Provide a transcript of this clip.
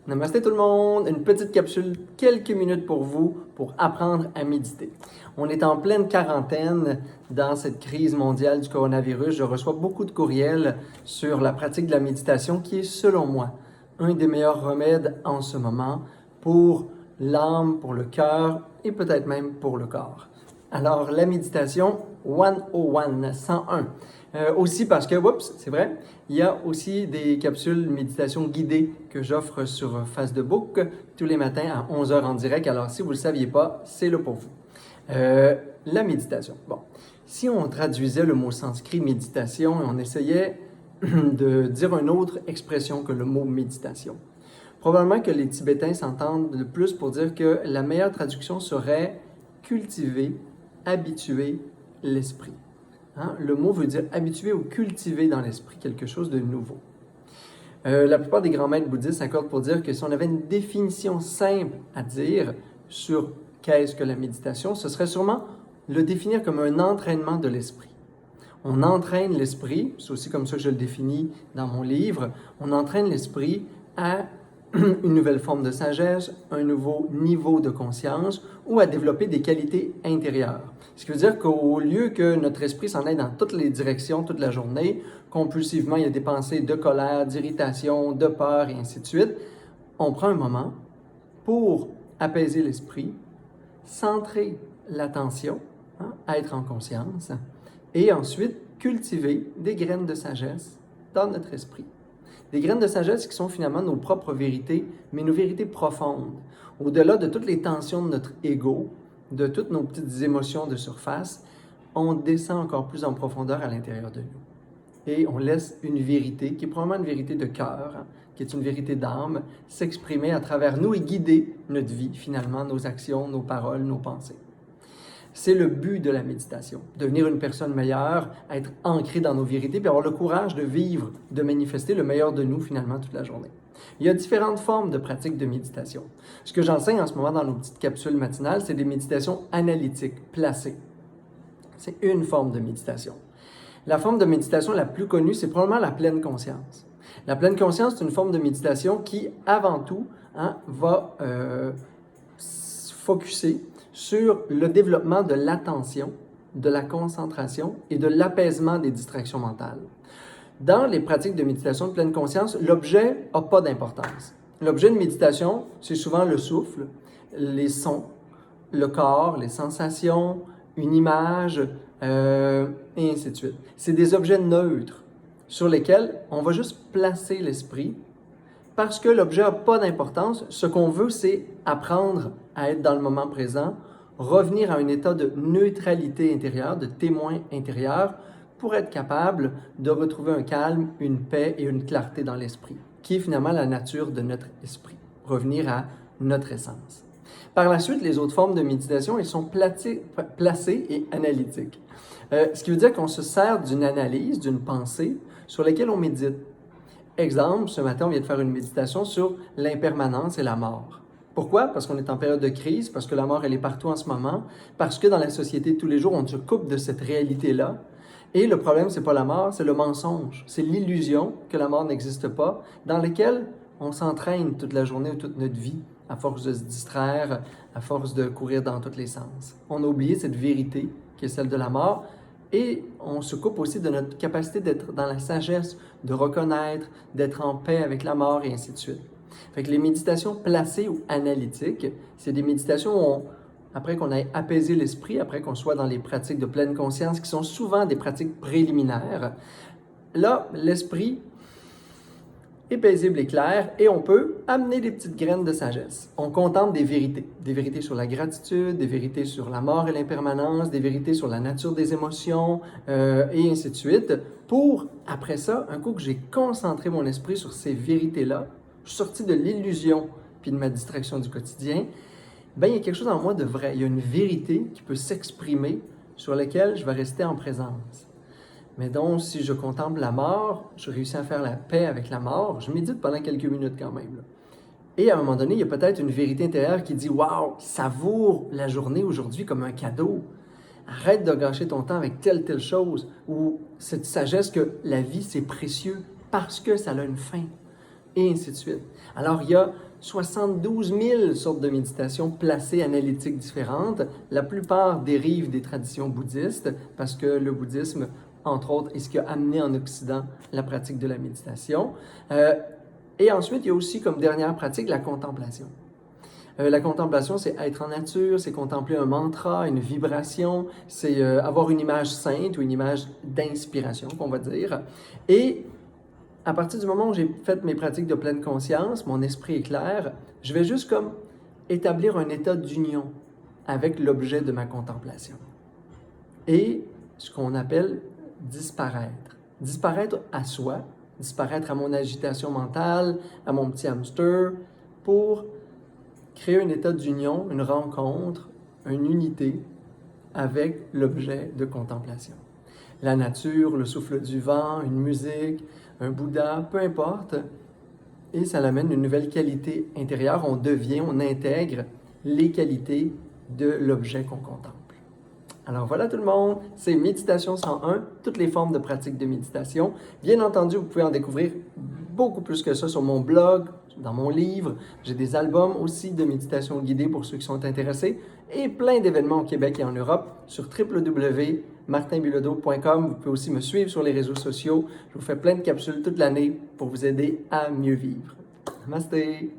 Namasté tout le monde, une petite capsule, quelques minutes pour vous, pour apprendre à méditer. On est en pleine quarantaine dans cette crise mondiale du coronavirus. Je reçois beaucoup de courriels sur la pratique de la méditation qui est, selon moi, un des meilleurs remèdes en ce moment pour l'âme, pour le cœur et peut-être même pour le corps. Alors, la méditation 101. Aussi parce que, c'est vrai, il y a aussi des capsules méditation guidées que j'offre sur Facebook tous les matins à 11h en direct. Alors, si vous ne le saviez pas, c'est là pour vous. La méditation. Bon, si on traduisait le mot sanskrit méditation et on essayait de dire une autre expression que le mot méditation, probablement que les Tibétains s'entendent le plus pour dire que la meilleure traduction serait cultiver, habituer l'esprit. Hein? Le mot veut dire habituer ou cultiver dans l'esprit quelque chose de nouveau. La plupart des grands maîtres bouddhistes s'accordent pour dire que si on avait une définition simple à dire sur qu'est-ce que la méditation, ce serait sûrement le définir comme un entraînement de l'esprit. On entraîne l'esprit, c'est aussi comme ça que je le définis dans mon livre, on entraîne l'esprit à une nouvelle forme de sagesse, un nouveau niveau de conscience ou à développer des qualités intérieures. Ce qui veut dire qu'au lieu que notre esprit s'en aille dans toutes les directions toute la journée, compulsivement, il y a des pensées de colère, d'irritation, de peur et ainsi de suite, on prend un moment pour apaiser l'esprit, centrer l'attention, être en conscience, et ensuite cultiver des graines de sagesse dans notre esprit. Des graines de sagesse qui sont finalement nos propres vérités, mais nos vérités profondes. Au-delà de toutes les tensions de notre ego, de toutes nos petites émotions de surface, on descend encore plus en profondeur à l'intérieur de nous. Et on laisse une vérité, qui est probablement une vérité de cœur, qui est une vérité d'âme, s'exprimer à travers nous et guider notre vie, finalement, nos actions, nos paroles, nos pensées. C'est le but de la méditation, devenir une personne meilleure, être ancré dans nos vérités, puis avoir le courage de vivre, de manifester le meilleur de nous finalement toute la journée. Il y a différentes formes de pratiques de méditation. Ce que j'enseigne en ce moment dans nos petites capsules matinales, c'est des méditations analytiques, placées. C'est une forme de méditation. La forme de méditation la plus connue, c'est probablement la pleine conscience. La pleine conscience, c'est une forme de méditation qui, avant tout, va focusser sur le développement de l'attention, de la concentration et de l'apaisement des distractions mentales. Dans les pratiques de méditation de pleine conscience, l'objet n'a pas d'importance. L'objet de méditation, c'est souvent le souffle, les sons, le corps, les sensations, une image, et ainsi de suite. C'est des objets neutres sur lesquels on va juste placer l'esprit parce que l'objet n'a pas d'importance. Ce qu'on veut, c'est apprendre à être dans le moment présent, revenir à un état de neutralité intérieure, de témoin intérieur, pour être capable de retrouver un calme, une paix et une clarté dans l'esprit, qui est finalement la nature de notre esprit, revenir à notre essence. Par la suite, les autres formes de méditation, elles sont placées et analytiques. Ce qui veut dire qu'on se sert d'une analyse, d'une pensée sur laquelle on médite. Exemple, ce matin, on vient de faire une méditation sur l'impermanence et la mort. Pourquoi? Parce qu'on est en période de crise, parce que la mort, elle est partout en ce moment, parce que dans la société de tous les jours, on se coupe de cette réalité-là. Et le problème, c'est pas la mort, c'est le mensonge. C'est l'illusion que la mort n'existe pas, dans laquelle on s'entraîne toute la journée ou toute notre vie, à force de se distraire, à force de courir dans tous les sens. On a oublié cette vérité qui est celle de la mort, et on se coupe aussi de notre capacité d'être dans la sagesse, de reconnaître, d'être en paix avec la mort et ainsi de suite. Fait que les méditations placées ou analytiques, c'est des méditations où après qu'on ait apaisé l'esprit, après qu'on soit dans les pratiques de pleine conscience, qui sont souvent des pratiques préliminaires, là, l'esprit est paisible et clair et on peut amener des petites graines de sagesse. On contemple des vérités sur la gratitude, des vérités sur la mort et l'impermanence, des vérités sur la nature des émotions et ainsi de suite, pour, après ça, un coup que j'ai concentré mon esprit sur ces vérités-là, je suis sorti de l'illusion puis de ma distraction du quotidien, il y a quelque chose en moi de vrai. Il y a une vérité qui peut s'exprimer sur laquelle je vais rester en présence. Mais donc, si je contemple la mort, je réussis à faire la paix avec la mort, je médite pendant quelques minutes quand même. Là. Et à un moment donné, il y a peut-être une vérité intérieure qui dit « Wow, savoure la journée aujourd'hui comme un cadeau. Arrête de gâcher ton temps avec telle chose. » Ou cette sagesse que la vie, c'est précieux parce que ça a une fin. et ainsi de suite. Alors, il y a 72 000 sortes de méditations placées analytiques différentes. La plupart dérivent des traditions bouddhistes parce que le bouddhisme, entre autres, est ce qui a amené en Occident la pratique de la méditation. Et ensuite, il y a aussi comme dernière pratique la contemplation. La contemplation, c'est être en nature, c'est contempler un mantra, une vibration, c'est avoir une image sainte ou une image d'inspiration, qu'on va dire. Et à partir du moment où j'ai fait mes pratiques de pleine conscience, mon esprit est clair, je vais juste comme établir un état d'union avec l'objet de ma contemplation. Et ce qu'on appelle disparaître. Disparaître à soi, disparaître à mon agitation mentale, à mon petit hamster, pour créer un état d'union, une rencontre, une unité avec l'objet de contemplation. La nature, le souffle du vent, une musique, un Bouddha, peu importe, et ça amène une nouvelle qualité intérieure. On intègre les qualités de l'objet qu'on contemple. Alors voilà tout le monde, c'est Méditation 101, toutes les formes de pratique de méditation. Bien entendu, vous pouvez en découvrir beaucoup plus que ça sur mon blog, dans mon livre. J'ai des albums aussi de méditation guidée pour ceux qui sont intéressés et plein d'événements au Québec et en Europe sur www.martinbilodeau.com. Vous pouvez aussi me suivre sur les réseaux sociaux. Je vous fais plein de capsules toute l'année pour vous aider à mieux vivre. Namasté!